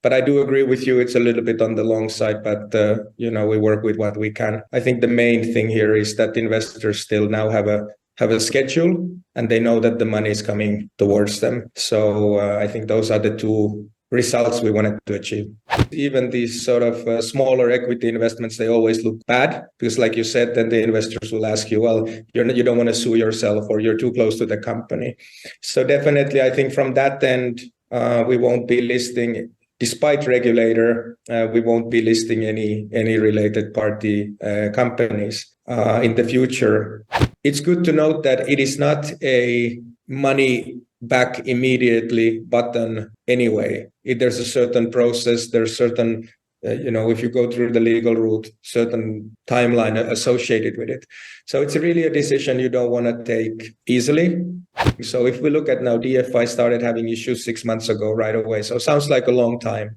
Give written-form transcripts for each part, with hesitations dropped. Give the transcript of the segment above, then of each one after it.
But I do agree with you, it's a little bit on the long side, but we work with what we can. I think the main thing here is that investors still now have a schedule, and they know that the money is coming towards them. So I think those are the two results we wanted to achieve. Even these sort of smaller equity investments, they always look bad because, like you said, then the investors will ask you, well, you don't want to sue yourself or you're too close to the company. So definitely, I think from that end, we won't be listing. Despite regulator, we won't be listing any related party companies in the future. It's good to note that it is not a money back immediately button anyway. There's a certain process, there's certain, if you go through the legal route, certain timeline associated with it. So it's really a decision you don't want to take easily. So if we look at now, DFI started having issues 6 months ago right away. So it sounds like a long time,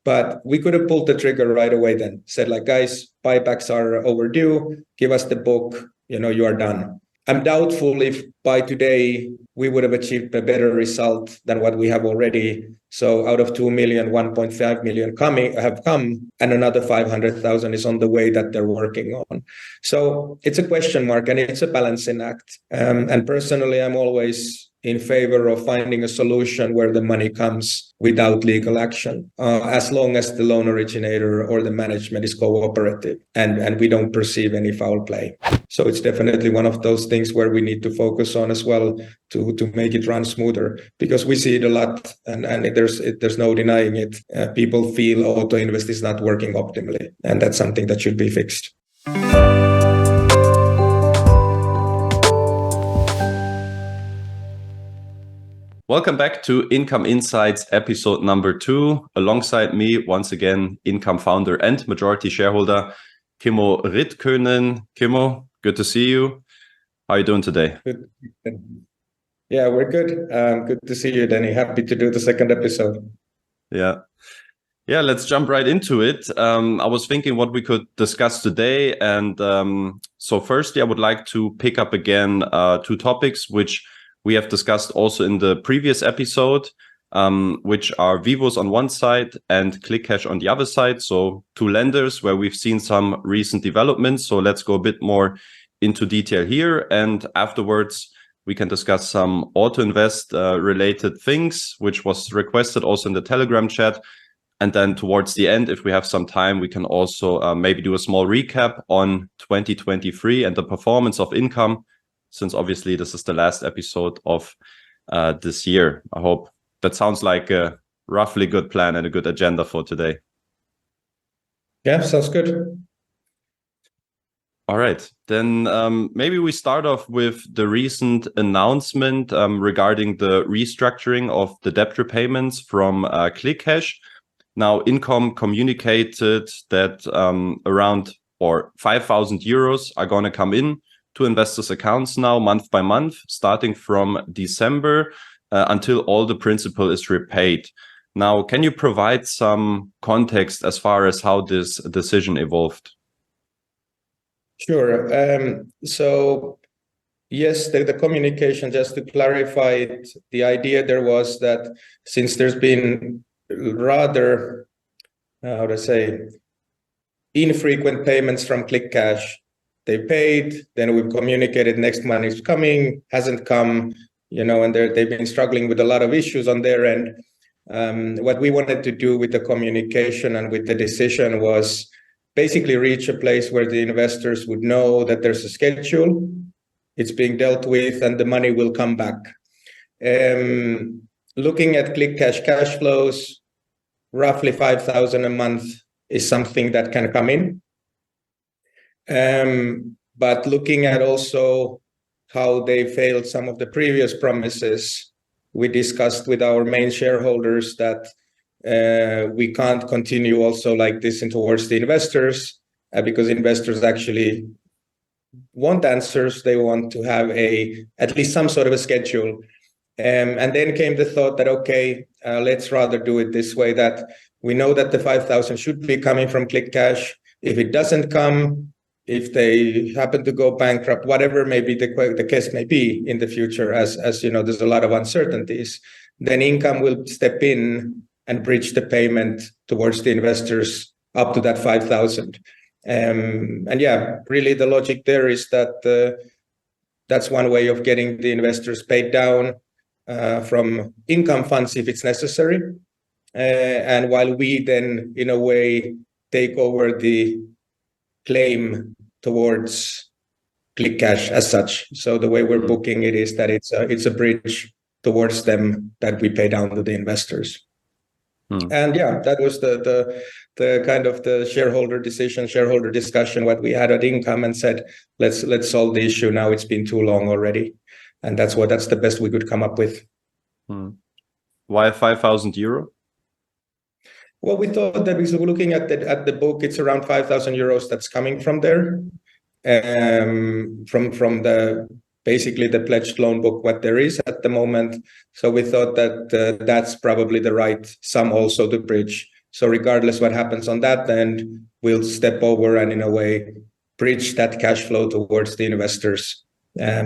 but we could have pulled the trigger right away then. Said like, guys, buybacks are overdue. Give us the book. You are done. I'm doubtful if by today we would have achieved a better result than what we have already. So out of 2 million, 1.5 million have come, and another 500,000 is on the way that they're working on. So it's a question mark, and it's a balancing act. And personally, I'm always in favor of finding a solution where the money comes without legal action, as long as the loan originator or the management is cooperative and we don't perceive any foul play. So it's definitely one of those things where we need to focus on as well to make it run smoother, because we see it a lot, and there's no denying it. People feel Auto Invest is not working optimally, and that's something that should be fixed. Welcome back to Income Insights episode number 2. Alongside me, once again, Income founder and majority shareholder, Kimmo Rytkönen. Kimmo, good to see you. How are you doing today? Good. Yeah, we're good. Good to see you, Denny. Happy to do the second episode. Yeah, let's jump right into it. I was thinking what we could discuss today. And so firstly, I would like to pick up again 2 topics, which we have discussed also in the previous episode, which are Vivus on one side and ClickCash on the other side. So 2 lenders where we've seen some recent developments. So let's go a bit more into detail here. And afterwards, we can discuss some Auto Invest related things, which was requested also in the Telegram chat. And then towards the end, if we have some time, we can also maybe do a small recap on 2023 and the performance of Income, since obviously this is the last episode of this year. I hope that sounds like a roughly good plan and a good agenda for today. Yeah, sounds good. All right, then maybe we start off with the recent announcement regarding the restructuring of the debt repayments from ClickCash. Now, Income communicated that around 5,000 euros are going to come in to investors' accounts now month by month, starting from December until all the principal is repaid. Now, can you provide some context as far as how this decision evolved? Sure. So yes, the communication, just to clarify it, the idea there was that since there's been rather, infrequent payments from ClickCash, they paid, then we've communicated next money is coming, hasn't come, and they've been struggling with a lot of issues on their end. What we wanted to do with the communication and with the decision was basically reach a place where the investors would know that there's a schedule, it's being dealt with, and the money will come back. Looking at ClickCash cash flows, roughly 5,000 a month is something that can come in. But looking at also how they failed some of the previous promises, we discussed with our main shareholders that we can't continue also like this and towards the investors, because investors actually want answers. They want to have at least some sort of a schedule. And then came the thought that, okay, let's rather do it this way, that we know that the 5,000 should be coming from ClickCash. If it doesn't come, if they happen to go bankrupt, whatever maybe the case may be in the future, as you know, there's a lot of uncertainties, then Income will step in and bridge the payment towards the investors up to that 5,000. And yeah, really the logic there is that that's one way of getting the investors paid down from income funds if it's necessary. And while we then, in a way, take over the claim towards ClickCash as such. So the way we're booking it is that it's a bridge towards them that we pay down to the investors. And yeah, that was the kind of the shareholder discussion, what we had at Income, and said, let's solve the issue now. It's been too long already. And that's the best we could come up with. Why 5,000 euro? Well, we thought that because we're looking at the book, it's around 5,000 euros that's coming from there, from the basically the pledged loan book, what there is at the moment. So we thought that that's probably the right sum also to bridge. So regardless what happens on that end, we'll step over and in a way bridge that cash flow towards the investors.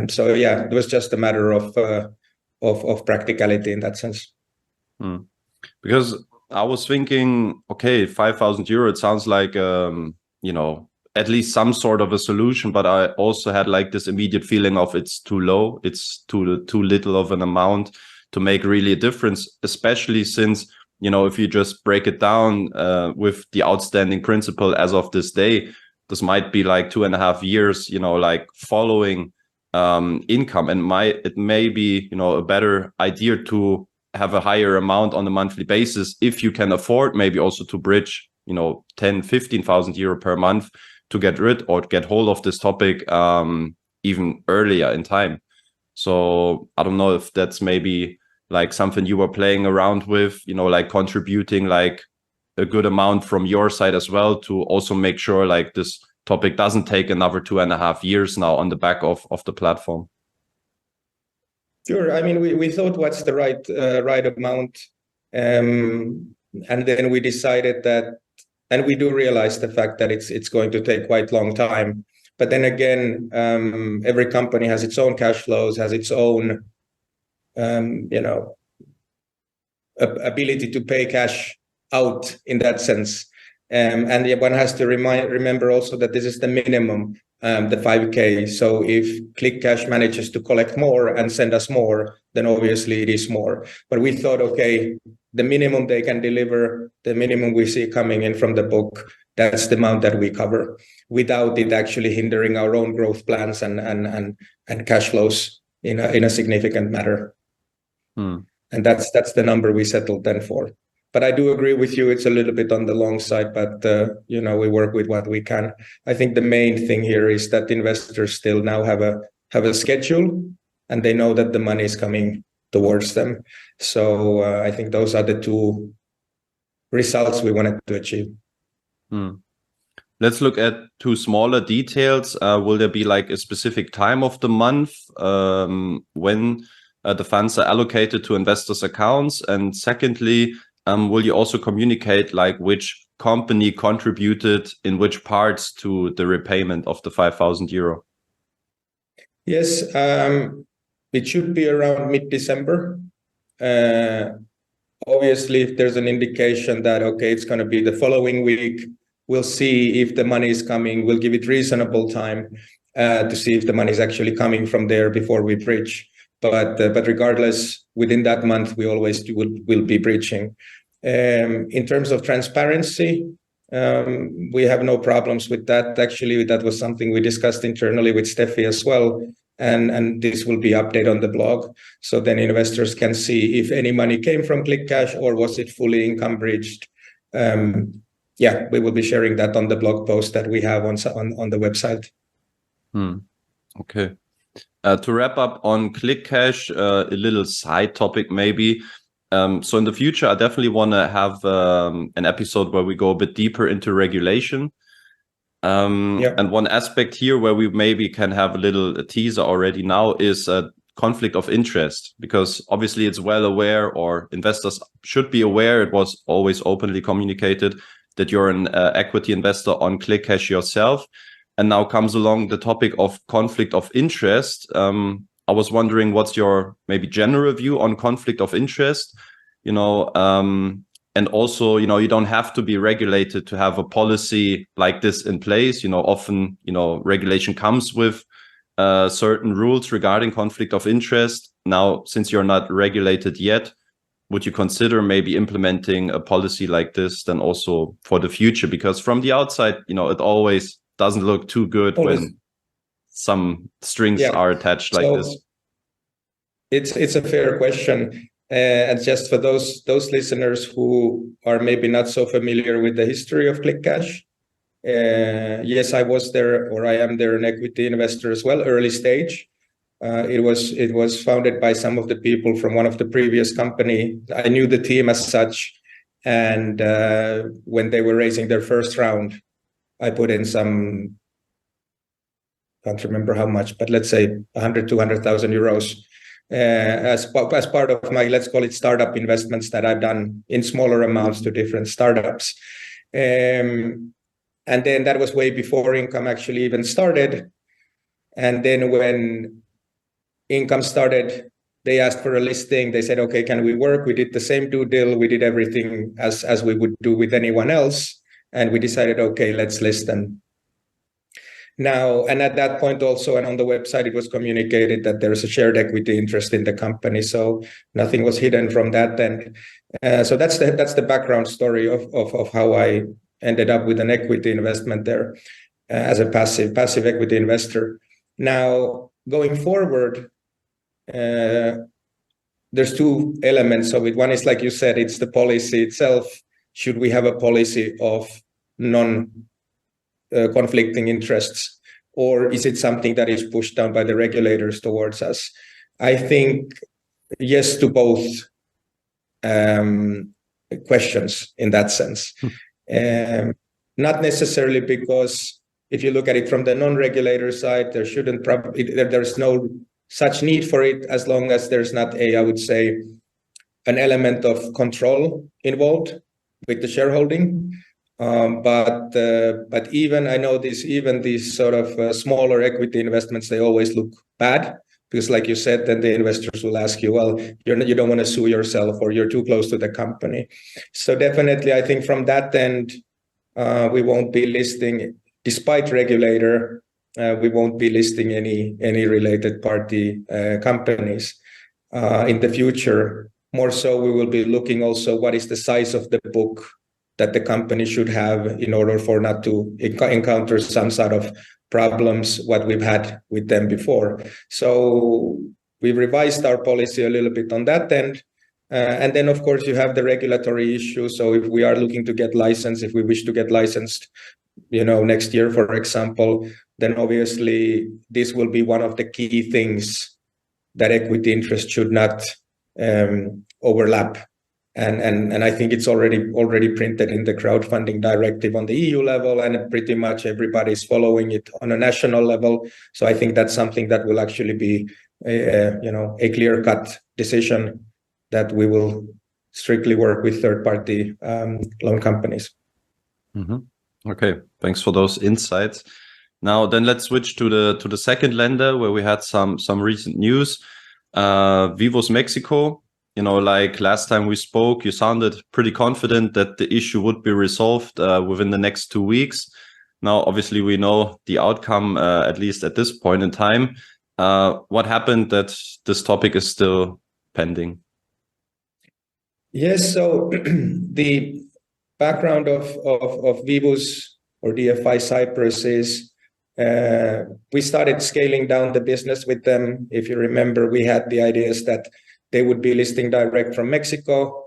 So yeah, it was just a matter of practicality in that sense. Because I was thinking, okay, 5,000 euro, it sounds like, at least some sort of a solution, but I also had like this immediate feeling of it's too low, it's too little of an amount to make really a difference, especially since, if you just break it down with the outstanding principal as of this day, this might be like 2.5 years, like following income, and it may be, a better idea to have a higher amount on a monthly basis if you can afford maybe also to bridge, 10,000-15,000 euro per month to get rid or get hold of this topic even earlier in time. So I don't know if that's maybe like something you were playing around with, like contributing like a good amount from your side as well to also make sure like this topic doesn't take another 2.5 years now on the back of the platform. Sure. I mean, we thought what's the right amount, and then we decided that, and we do realize the fact that it's going to take quite a long time. But then again, every company has its own cash flows, has its own, ability to pay cash out in that sense. And one has to remember also that this is the minimum, the 5K. So if ClickCash manages to collect more and send us more, then obviously it is more. But we thought, okay, the minimum they can deliver, the minimum we see coming in from the book, that's the amount that we cover without it actually hindering our own growth plans and cash flows in a significant manner. And that's the number we settled then for. But I do agree with you, it's a little bit on the long side, but we work with what we can. I think the main thing here is that investors still now have a schedule, and they know that the money is coming towards them. So I think those are the two results we wanted to achieve. Let's look at two smaller details. Will there be like a specific time of the month when the funds are allocated to investors' accounts? And secondly, will you also communicate like which company contributed in which parts to the repayment of the 5,000 euro? Yes, it should be around mid-December. Obviously, if there's an indication that, okay, it's going to be the following week, we'll see if the money is coming. We'll give it reasonable time to see if the money is actually coming from there before we bridge. But regardless, within that month, we always will be bridging. In terms of transparency, we have no problems with that. Actually, that was something we discussed internally with Steffi as well. And this will be updated on the blog. So then investors can see if any money came from ClickCash or was it fully income bridged. We will be sharing that on the blog post that we have on the website. Okay. To wrap up on ClickCash, a little side topic maybe. So in the future, I definitely want to have an episode where we go a bit deeper into regulation. And one aspect here where we maybe can have a little teaser already now is a conflict of interest, because obviously it's well aware, or investors should be aware, it was always openly communicated that you're an equity investor on ClickCash yourself. And now comes along the topic of conflict of interest. I was wondering what's your maybe general view on conflict of interest? And also, you don't have to be regulated to have a policy like this in place. Often, regulation comes with certain rules regarding conflict of interest. Now, since you're not regulated yet, would you consider maybe implementing a policy like this then also for the future? Because from the outside, it always doesn't look too good when some strings are attached like this. It's a fair question. And just for those listeners who are maybe not so familiar with the history of ClickCash, yes, I was there, or I am there, an equity investor as well, early stage. It was founded by some of the people from one of the previous company. I knew the team as such, and when they were raising their first round, I put in some, can't remember how much, but let's say 100, 200,000 euros. As part of my, let's call it, startup investments that I've done in smaller amounts to different startups. And then that was way before Income actually even started. And then when Income started, they asked for a listing. They said, okay, can we work? We did the same due deal. We did everything as we would do with anyone else. And we decided, okay, let's list them. Now, and at that point also, and on the website, it was communicated that there is a shared equity interest in the company. So nothing was hidden from that end. So that's the background story of how I ended up with an equity investment there as a passive equity investor. Now, going forward, there's two elements of it. One is, like you said, it's the policy itself. Should we have a policy of conflicting interests, or is it something that is pushed down by the regulators towards us? I think yes to both questions in that sense. Not necessarily, because if you look at it from the non-regulator side, there's no such need for it, as long as there's not I would say, an element of control involved with the shareholding. But even I know even these sort of smaller equity investments, they always look bad, because like you said, then the investors will ask you, well, you don't want to sue yourself, or you're too close to the company. So definitely, I think from that end, we won't be listing, despite regulator, we won't be listing any related party companies in the future. More so, we will be looking also what is the size of the book that the company should have in order for not to encounter some sort of problems what we've had with them before. So we've revised our policy a little bit on that end. And then, of course, you have the regulatory issue. So if we are looking to get licensed, if we wish to get licensed, next year, for example, then obviously this will be one of the key things, that equity interest should not overlap. And I think it's already printed in the crowdfunding directive on the EU level, and pretty much everybody's following it on a national level. So I think that's something that will actually be a clear-cut decision, that we will strictly work with third-party loan companies. Mm-hmm. Okay, thanks for those insights. Now then, let's switch to the second lender, where we had some recent news. Vivus Mexico. Like last time we spoke, you sounded pretty confident that the issue would be resolved within the next 2 weeks. Now, obviously, we know the outcome, at least at this point in time. What happened that this topic is still pending? Yes, so the background of Vivus, or DFI Cyprus, is we started scaling down the business with them. If you remember, we had the ideas that they would be listing direct from Mexico.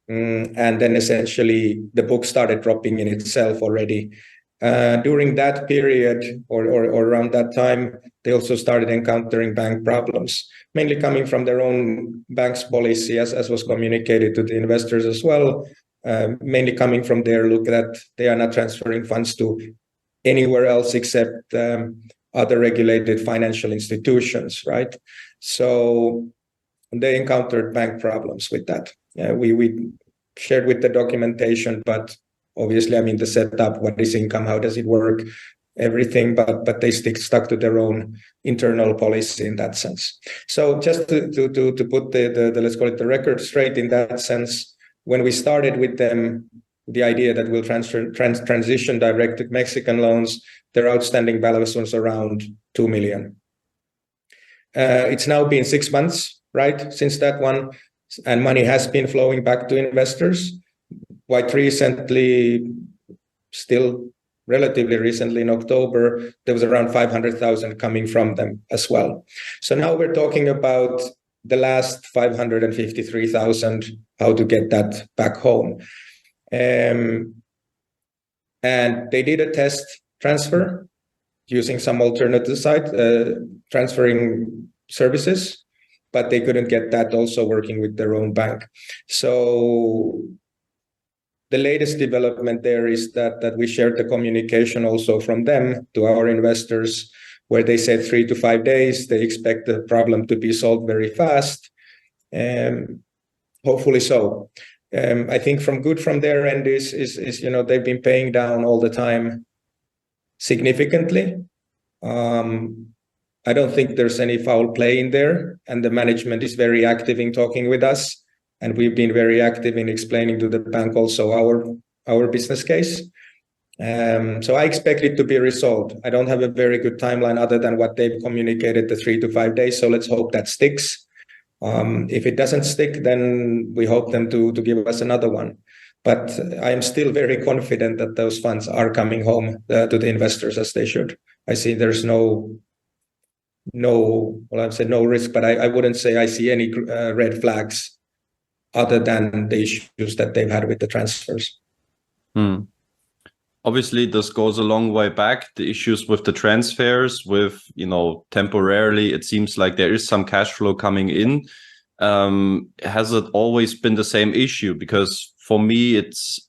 And then essentially the book started dropping in itself already. During that period, or around that time, they also started encountering bank problems, mainly coming from their own bank's policy, as was communicated to the investors as well, mainly coming from their look that they are not transferring funds to anywhere else except other regulated financial institutions, right? So they encountered bank problems with that. We shared with the documentation, but obviously, I mean, the setup, what is income, how does it work, everything, but they stuck to their own internal policy in that sense. So just to put the let's call it the record straight in that sense, when we started with them, the idea that we'll transition direct to Mexican loans, their outstanding balance was around 2 million. It's now been 6 months, right, since that one, and money has been flowing back to investors. Quite recently, still relatively recently in October, there was around 500,000 coming from them as well. So now we're talking about the last 553,000, how to get that back home. And they did a test transfer using some alternative site transferring services, but they couldn't get that also working with their own bank. So the latest development there is that we shared the communication also from them to our investors, where they said 3 to 5 days. They expect the problem to be solved very fast, and hopefully so. I think from their end is they've been paying down all the time significantly. I don't think there's any foul play in there, and the management is very active in talking with us, and we've been very active in explaining to the bank also our business case. So I expect it to be resolved. I don't have a very good timeline other than what they've communicated, the 3 to 5 days. So let's hope that sticks. If it doesn't stick, then we hope them to give us another one. But I'm still very confident that those funds are coming home to the investors as they should. I see there's no risk, but I wouldn't say I see any red flags other than the issues that they've had with the transfers. Obviously, this goes a long way back. The issues with the transfers, with, temporarily, it seems like there is some cash flow coming in. Has it always been the same issue? Because for me, it's,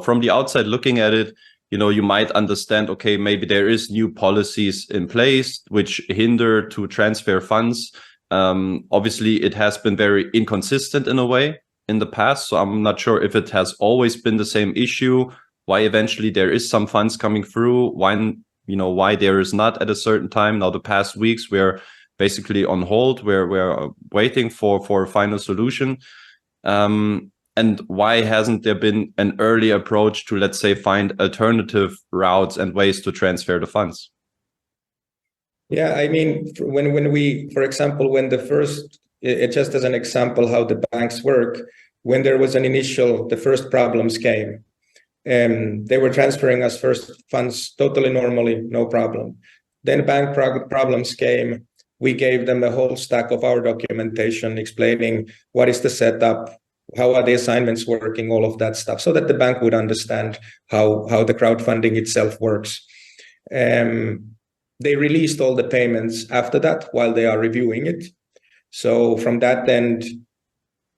from the outside looking at it, you might understand, okay, maybe there is new policies in place which hinder to transfer funds. Obviously, it has been very inconsistent in a way in the past. So I'm not sure if it has always been the same issue, why eventually there is some funds coming through, why there is not at a certain time. Now, the past weeks, we're basically on hold, we're waiting for a final solution. And why hasn't there been an early approach to, let's say, find alternative routes and ways to transfer the funds? Yeah, I mean, when we, for example, when the first, just as an example how the banks work, when there was the first problems came, they were transferring us first funds totally normally, no problem. Then bank problems came. We gave them a whole stack of our documentation explaining what is the setup, how are the assignments working, all of that stuff, so that the bank would understand how the crowdfunding itself works. They released all the payments after that while they are reviewing it. So from that end,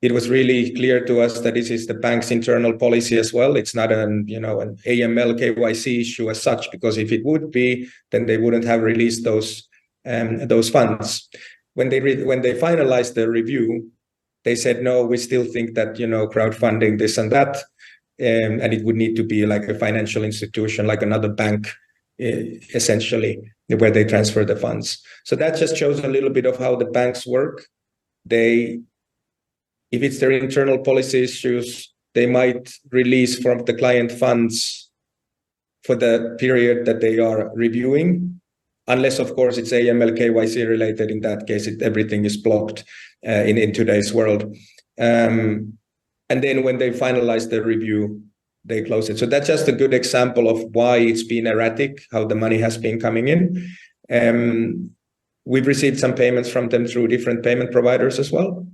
it was really clear to us that this is the bank's internal policy as well. It's not an AML KYC issue as such, because if it would be, then they wouldn't have released those funds. When they finalized the review, they said, no, we still think that, crowdfunding, this and that, and it would need to be like a financial institution, like another bank, essentially, where they transfer the funds. So that just shows a little bit of how the banks work. If it's their internal policy issues, they might release from the client funds for the period that they are reviewing, unless, of course, it's AML KYC related. In that case, everything is blocked in today's world. And then when they finalize the review, they close it. So that's just a good example of why it's been erratic, how the money has been coming in. We've received some payments from them through different payment providers as well,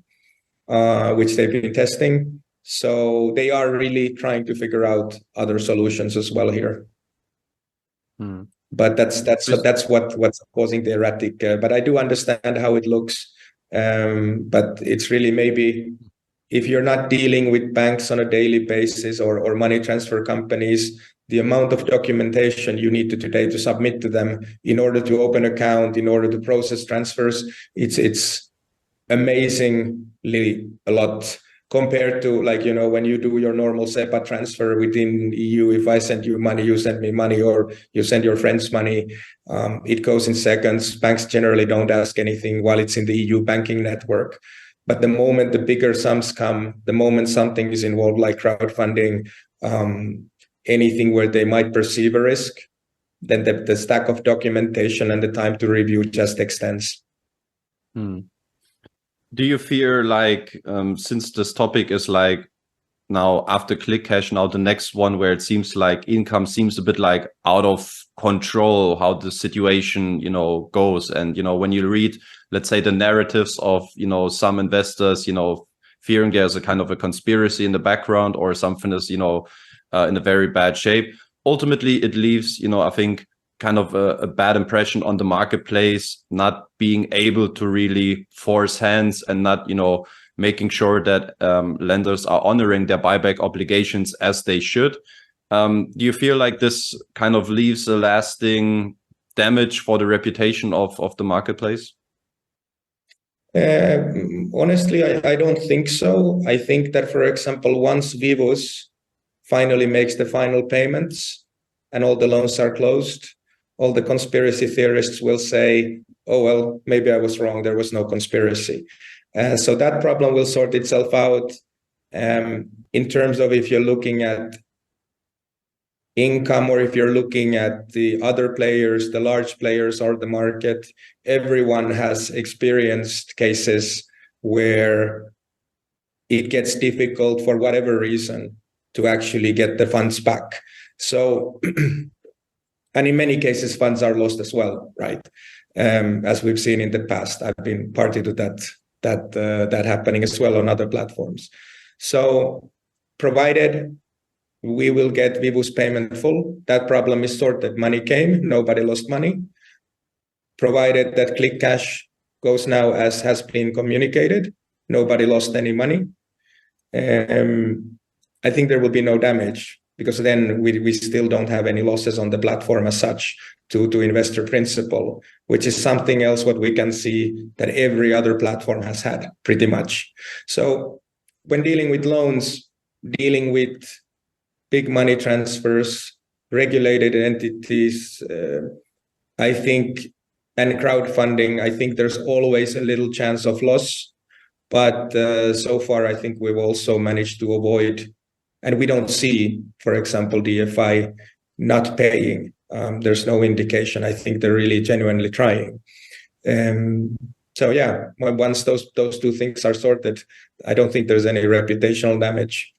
which they've been testing. So they are really trying to figure out other solutions as well here. But that's what's causing the erratic. But I do understand how it looks. But it's really maybe if you're not dealing with banks on a daily basis or money transfer companies, the amount of documentation you need today to submit to them in order to open an account, in order to process transfers, it's amazingly a lot compared to, like, when you do your normal SEPA transfer within EU. If I send you money, you send me money, or you send your friends money, it goes in seconds. Banks generally don't ask anything while it's in the EU banking network. But the moment the bigger sums come, the moment something is involved like crowdfunding, anything where they might perceive a risk, then the stack of documentation and the time to review just extends. Do you fear, like, since this topic is like now after ClickCash, now the next one where it seems like income seems a bit like out of control, how the situation, you know, goes. And, you know, when you read, let's say, the narratives of, you know, some investors, you know, fearing there's a kind of a conspiracy in the background or something is, you know, in a very bad shape. Ultimately, it leaves, you know, I think kind of a bad impression on the marketplace, not being able to really force hands and not, you know, making sure that lenders are honoring their buyback obligations as they should. Do you feel like this kind of leaves a lasting damage for the reputation of the marketplace? Honestly, I don't think so. I think that, for example, once Vivus finally makes the final payments and all the loans are closed, all the conspiracy theorists will say, oh, well, maybe I was wrong. There was no conspiracy. So that problem will sort itself out. In terms of if you're looking at income or if you're looking at the other players, the large players or the market, everyone has experienced cases where it gets difficult for whatever reason to actually get the funds back. So, and in many cases, funds are lost as well, right? As we've seen in the past. I've been party to that happening as well on other platforms. So, provided we will get Vivus payment full, that problem is sorted. Money came, nobody lost money. Provided that ClickCash goes now as has been communicated, nobody lost any money. I think there will be no damage, because then we still don't have any losses on the platform as such to investor principal, which is something else what we can see that every other platform has had pretty much. So when dealing with loans, dealing with big money transfers, regulated entities, I think, and crowdfunding, I think there's always a little chance of loss. But so far, I think we've also managed to avoid, and we don't see, for example, DFI not paying. There's no indication. I think they're really genuinely trying. So yeah, once those two things are sorted, I don't think there's any reputational damage.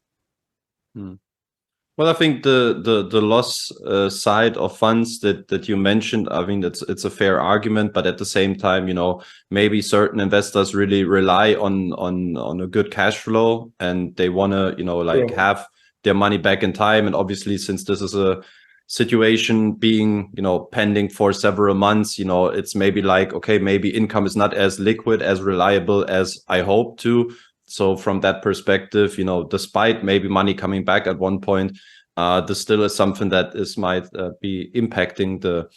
Well, I think the loss side of funds that you mentioned, I mean, it's a fair argument, but at the same time, you know, maybe certain investors really rely on a good cash flow and they want to, you know, like have their money back in time. And obviously, since this is a situation being, you know, pending for several months, you know, it's maybe like, okay, maybe income is not as liquid, as reliable as I hope to. So from that perspective, you know, despite maybe money coming back at one point, this still is something that might be impacting the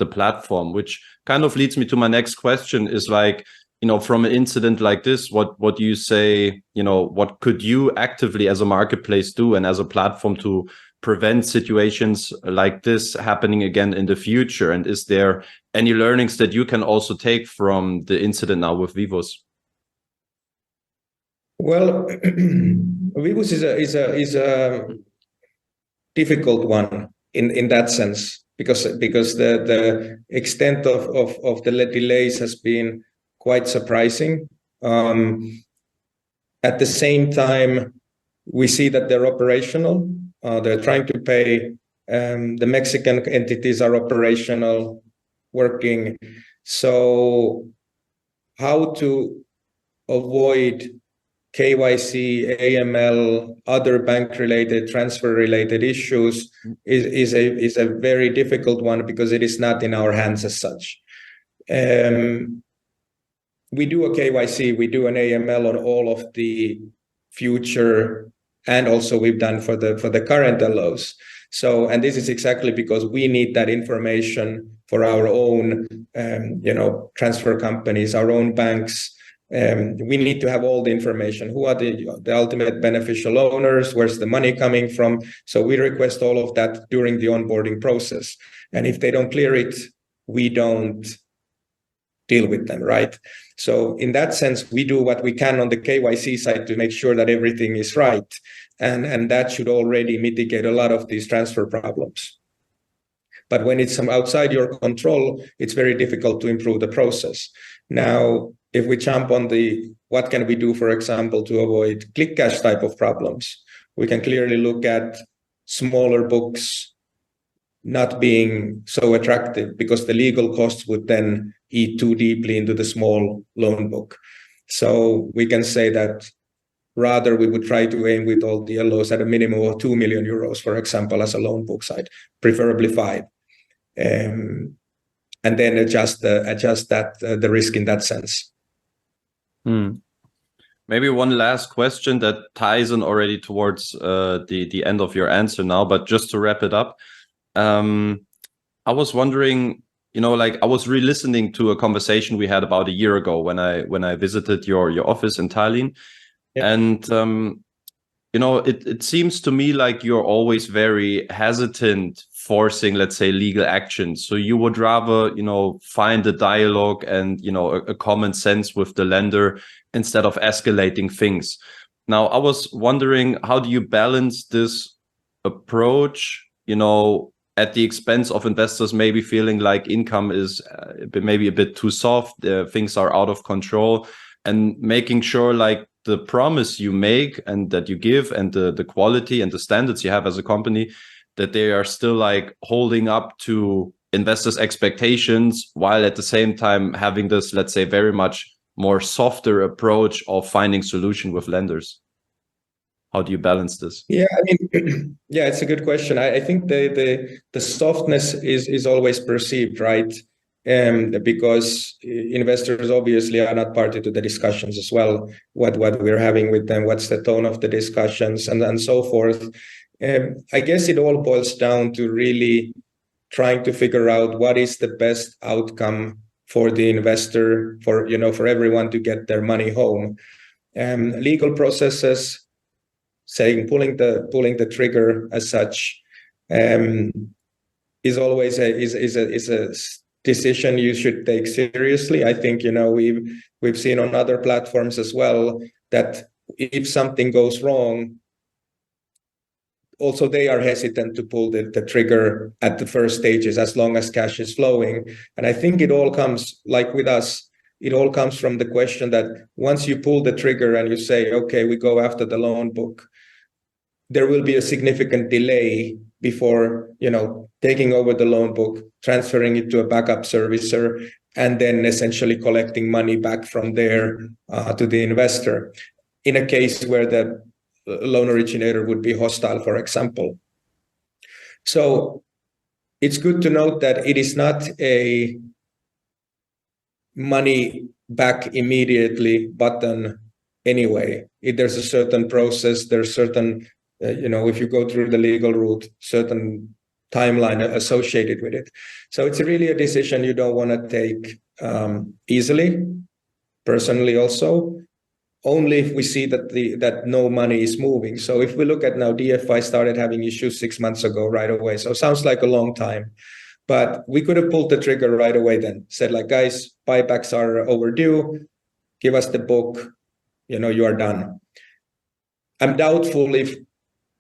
platform, which kind of leads me to my next question is like, you know, from an incident like this, what do you say, you know, what could you actively as a marketplace do and as a platform to prevent situations like this happening again in the future? And is there any learnings that you can also take from the incident now with Vivus? Well, Vivus is a difficult one in that sense, because the extent of the delays has been quite surprising. At the same time, we see that they're operational. They're trying to pay. The Mexican entities are operational, working. So how to avoid KYC, AML, other bank-related, transfer-related issues is a very difficult one, because it is not in our hands as such. We do a KYC, we do an AML on all of the future, and also we've done for the current LOs. So, and this is exactly because we need that information for our own, transfer companies, our own banks. We need to have all the information. Who are the ultimate beneficial owners? Where's the money coming from? So we request all of that during the onboarding process. And if they don't clear it, we don't deal with them, right? So in that sense, we do what we can on the KYC side to make sure that everything is right. And that should already mitigate a lot of these transfer problems. But when it's outside your control, it's very difficult to improve the process. Now, if we jump on the what can we do, for example, to avoid ClickCash type of problems, we can clearly look at smaller books not being so attractive because the legal costs would then eat too deeply into the small loan book. So we can say that rather we would try to aim with all the LOs at a minimum of 2 million euros, for example, as a loan book side, preferably 5. And then adjust the risk in that sense. Maybe one last question that ties in already towards the end of your answer now, but just to wrap it up, I was wondering, I was re-listening to a conversation we had about a year ago when I visited your office in Tallinn, and it seems to me like you're always very hesitant forcing, let's say, legal action. So you would rather, find a dialogue and, a common sense with the lender instead of escalating things. Now, I was wondering, how do you balance this approach, at the expense of investors maybe feeling like income is maybe a bit too soft, things are out of control, and making sure like the promise you make and that you give and the quality and the standards you have as a company, that they are still like holding up to investors' expectations, while at the same time having this, let's say, very much more softer approach of finding solution with lenders? How do you balance this? Yeah, I mean, yeah, it's a good question. I think the softness is always perceived, right? Because investors obviously are not party to the discussions as well. What we're having with them, what's the tone of the discussions, and so forth. I guess it all boils down to really trying to figure out what is the best outcome for the investor, for everyone to get their money home. Legal processes, saying pulling the trigger as such, is always a decision you should take seriously. I think we've seen on other platforms as well that if something goes wrong, also they are hesitant to pull the trigger at the first stages as long as cash is flowing. And I think it all comes, like with us, it all comes from the question that once you pull the trigger and you say, okay, we go after the loan book, there will be a significant delay before, taking over the loan book, transferring it to a backup servicer, and then essentially collecting money back from there to the investor. In a case where the loan originator would be hostile, for example. So it's good to note that it is not a money back immediately button anyway. There's a certain process, there's certain, if you go through the legal route, certain timeline associated with it. So it's really a decision you don't want to take easily, personally also, only if we see that no money is moving. So if we look at now, DFI started having issues 6 months ago right away. So sounds like a long time, but we could have pulled the trigger right away then, said like, guys, buybacks are overdue, give us the book, you are done. I'm doubtful if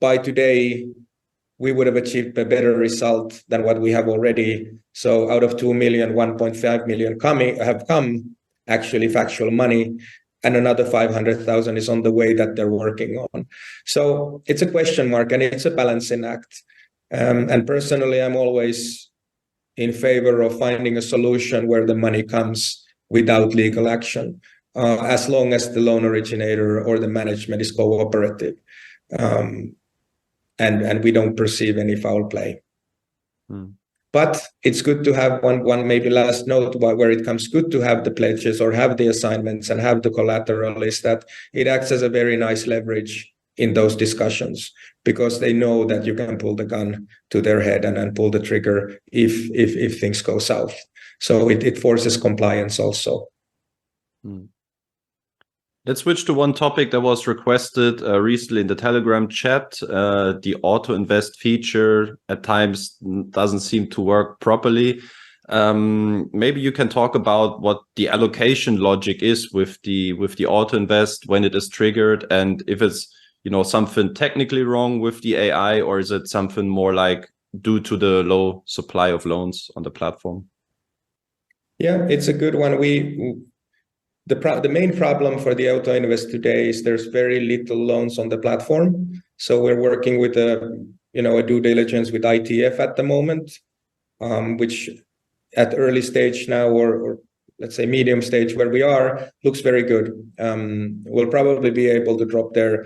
by today we would have achieved a better result than what we have already. So out of 2 million, 1.5 million have come actually factual money, and another 500,000 is on the way that they're working on. So it's a question mark and it's a balancing act. And personally, I'm always in favor of finding a solution where the money comes without legal action, as long as the loan originator or the management is cooperative. And we don't perceive any foul play. But it's good to have one maybe last note where it comes good to have the pledges or have the assignments and have the collateral, is that it acts as a very nice leverage in those discussions, because they know that you can pull the gun to their head and pull the trigger if things go south. So it forces compliance also. Let's switch to one topic that was requested recently in the Telegram chat. The auto invest feature at times doesn't seem to work properly. Maybe you can talk about what the allocation logic is with the auto invest when it is triggered, and if it's, you know, something technically wrong with the AI, or is it something more like due to the low supply of loans on the platform? Yeah, it's a good one. The main problem for the auto invest today is there's very little loans on the platform. So we're working with a due diligence with ITF at the moment, which at early stage now, or let's say medium stage where we are, looks very good. We'll probably be able to drop their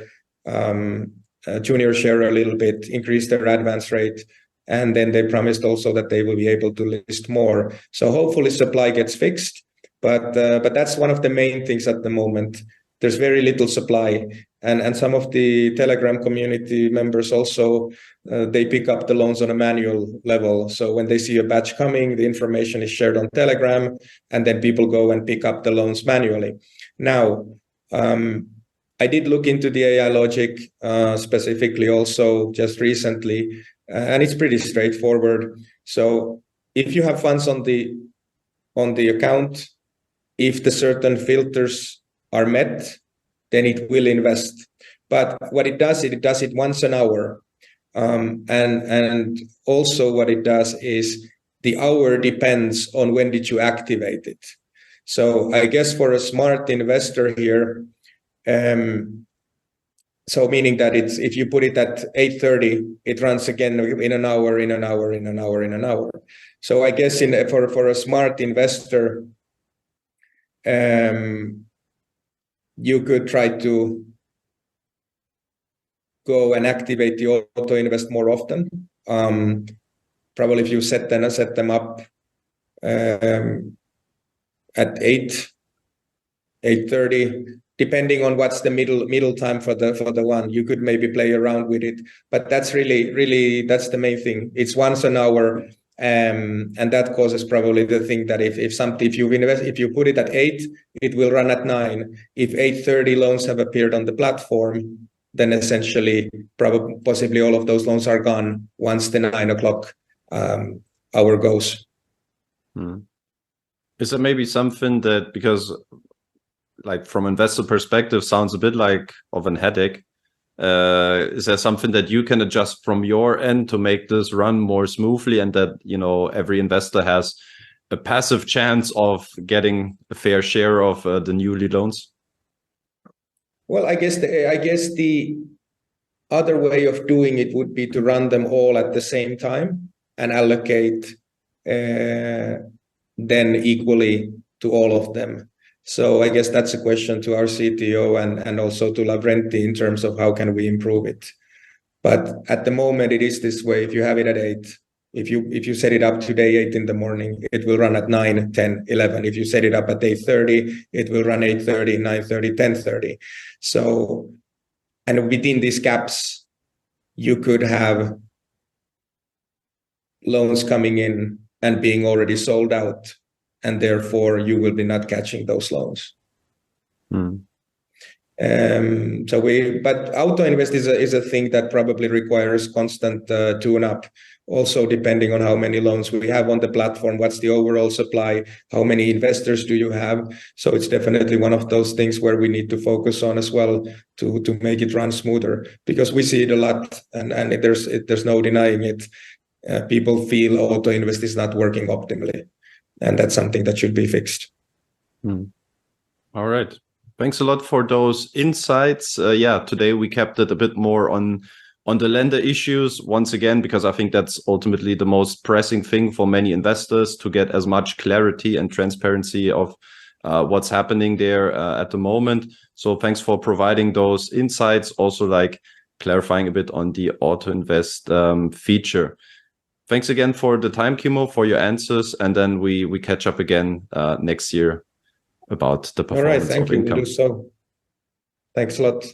junior share a little bit, increase their advance rate, and then they promised also that they will be able to list more. So hopefully supply gets fixed, but that's one of the main things at the moment. There's very little supply, and some of the Telegram community members also they pick up the loans on a manual level. So when they see a batch coming, the information is shared on Telegram, and then people go and pick up the loans manually. Now, I did look into the AI logic specifically also just recently, and it's pretty straightforward. So if you have funds on the account, if the certain filters are met, then it will invest. But what it does it once an hour. And also what it does is the hour depends on when did you activate it. So I guess for a smart investor here, so meaning that it's, if you put it at 8:30, it runs again in an hour, in an hour, in an hour, in an hour. So I guess for a smart investor, you could try to go and activate the auto invest more often. Probably if you set them up at 8:30, depending on what's the middle time for the one, you could maybe play around with it. But that's really that's the main thing. It's once an hour. And that causes probably the thing that if you put it at 8, it will run at 9. If 8:30 loans have appeared on the platform, then essentially possibly all of those loans are gone once the 9 o'clock hour goes. Is there maybe something that, because like from investor perspective sounds a bit like of an headache, is there something that you can adjust from your end to make this run more smoothly, and that, you know, every investor has a passive chance of getting a fair share of the newly loans? Well, I guess the other way of doing it would be to run them all at the same time and allocate then equally to all of them. So I guess that's a question to our CTO and also to Lavrenti in terms of how can we improve it. But at the moment, it is this way. If you have it at 8, if you set it up today 8 in the morning, it will run at 9, 10, 11. If you set it up at 8:30, it will run 8:30, 9:30, 10:30. So, and within these gaps, you could have loans coming in and being already sold out, and therefore you will be not catching those loans. But auto invest is a thing that probably requires constant tune-up. Also, depending on how many loans we have on the platform, what's the overall supply, how many investors do you have? So it's definitely one of those things where we need to focus on as well to make it run smoother, because we see it a lot, and there's no denying it. People feel auto invest is not working optimally, and that's something that should be fixed. All right. Thanks a lot for those insights. Today we kept it a bit more on the lender issues once again, because I think that's ultimately the most pressing thing for many investors, to get as much clarity and transparency of what's happening there at the moment. So thanks for providing those insights, also like clarifying a bit on the auto invest feature. Thanks again for the time, Kimmo, for your answers, and then we catch up again next year about the performance of income. All right, thank you. We'll do so. Thanks a lot.